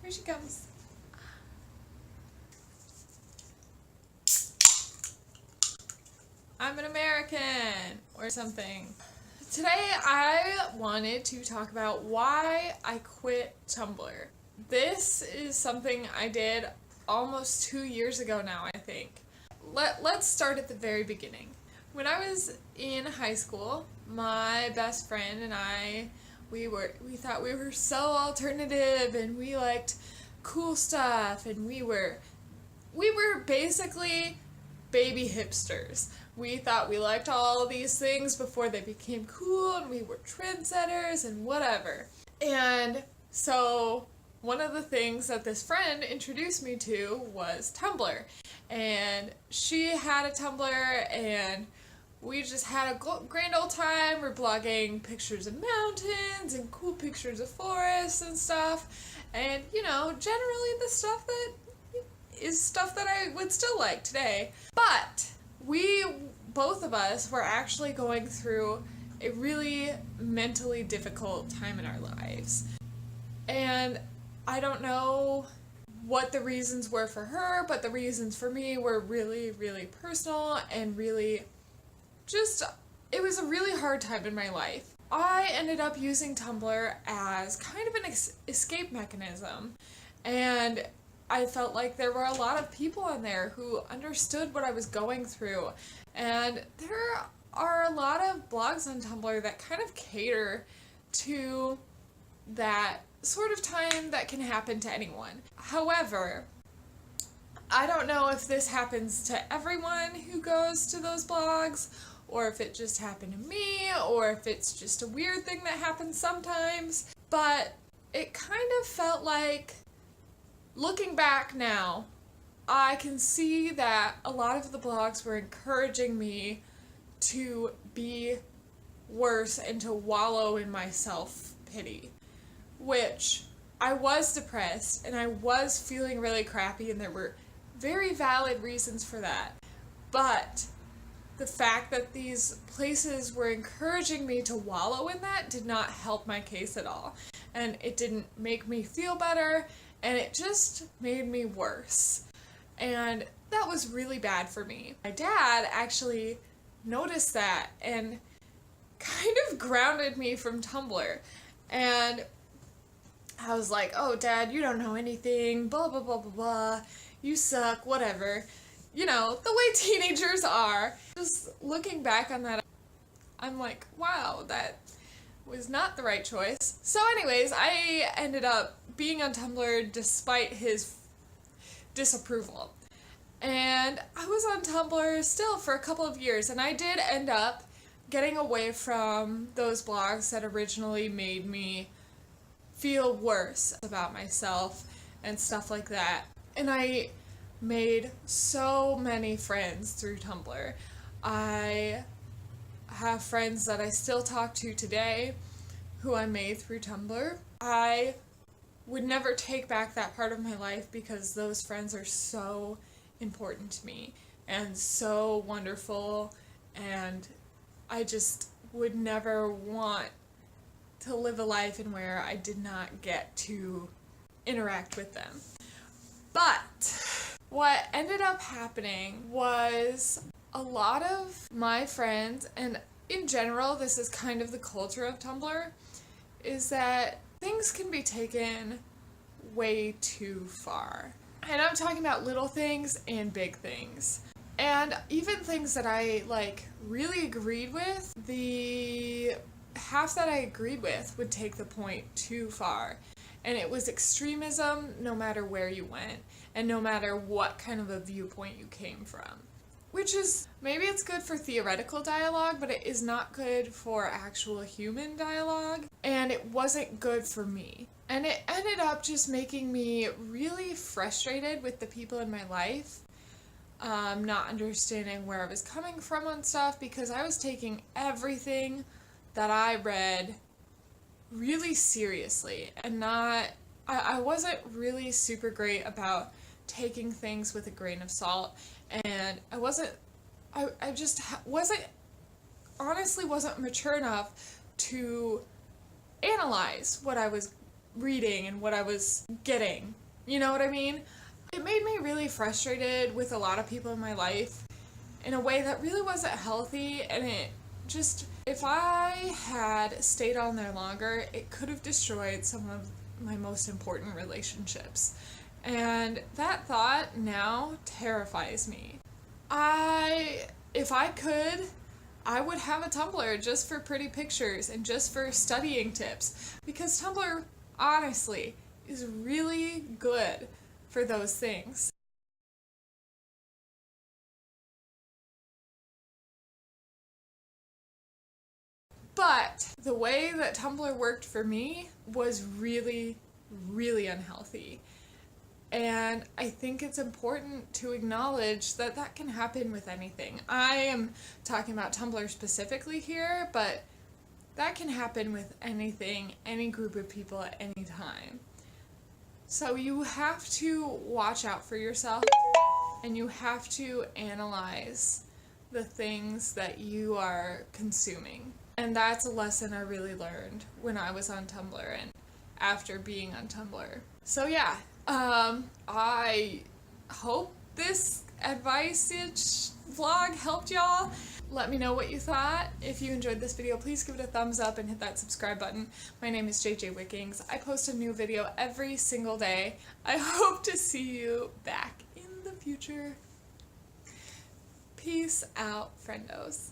Here she comes. I'm an American or something. Today I wanted to talk about why I quit Tumblr. This is something I did almost 2 years ago now, I think. Let's start at the very beginning. When I was in high school, my best friend and I, we thought we were so alternative and we liked cool stuff, and we were basically baby hipsters. We thought we liked all these things before they became cool, and we were trendsetters and whatever. And so one of the things that this friend introduced me to was Tumblr. And she had a Tumblr, and we just had a grand old time. We're blogging pictures of mountains and cool pictures of forests and stuff. And, you know, generally the stuff that is stuff that I would still like today. But both of us were actually going through a really mentally difficult time in our lives. And I don't know what the reasons were for her, but the reasons for me were really, really personal and really just, it was a really hard time in my life. I ended up using Tumblr as kind of an escape mechanism, and I felt like there were a lot of people on there who understood what I was going through, and there are a lot of blogs on Tumblr that kind of cater to that sort of time that can happen to anyone. However, I don't know if this happens to everyone who goes to those blogs, or if it just happened to me, or if it's just a weird thing that happens sometimes, but it kind of felt like, looking back now, I can see that a lot of the blogs were encouraging me to be worse and to wallow in my self-pity, which I was depressed and I was feeling really crappy, and there were very valid reasons for that. But the fact that these places were encouraging me to wallow in that did not help my case at all. And it didn't make me feel better, and it just made me worse. And that was really bad for me. My dad actually noticed that and kind of grounded me from Tumblr. And I was like, oh, Dad, you don't know anything, blah, blah, blah, blah, blah, you suck, whatever. You know, the way teenagers are. Just looking back on that, I'm like, wow, that was not the right choice. So anyways, I ended up being on Tumblr despite his disapproval. And I was on Tumblr still for a couple of years, and I did end up getting away from those blogs that originally made me feel worse about myself and stuff like that. And I made so many friends through Tumblr. I have friends that I still talk to today who I made through Tumblr. I would never take back that part of my life because those friends are so important to me and so wonderful, and I just would never want to live a life in where I did not get to interact with them. But what ended up happening was a lot of my friends, and in general this is kind of the culture of Tumblr, is that things can be taken way too far. And I'm talking about little things and big things. And even things that I really agreed with, the half that I agreed with would take the point too far. And it was extremism no matter where you went and no matter what kind of a viewpoint you came from. Which is, maybe it's good for theoretical dialogue, but it is not good for actual human dialogue. And it wasn't good for me. And it ended up just making me really frustrated with the people in my life. Not understanding where I was coming from on stuff, because I was taking everything that I read really seriously, and I wasn't really super great about taking things with a grain of salt, and I just honestly wasn't mature enough to analyze what I was reading and what I was getting You know what I mean? It made me really frustrated with a lot of people in my life in a way that really wasn't healthy, and it just, if I had stayed on there longer, it could have destroyed some of my most important relationships. And that thought now terrifies me. If I could, I would have a Tumblr just for pretty pictures and just for studying tips, because Tumblr, honestly, is really good for those things. But the way that Tumblr worked for me was really, really unhealthy. And I think it's important to acknowledge that that can happen with anything. I am talking about Tumblr specifically here, but that can happen with anything, any group of people at any time. So you have to watch out for yourself, and you have to analyze the things that you are consuming. And that's a lesson I really learned when I was on Tumblr and after being on Tumblr. So yeah, I hope this advice-ish vlog helped y'all. Let me know what you thought. If you enjoyed this video, please give it a thumbs up and hit that subscribe button. My name is JJ Wickings. I post a new video every single day. I hope to see you back in the future. Peace out, friendos.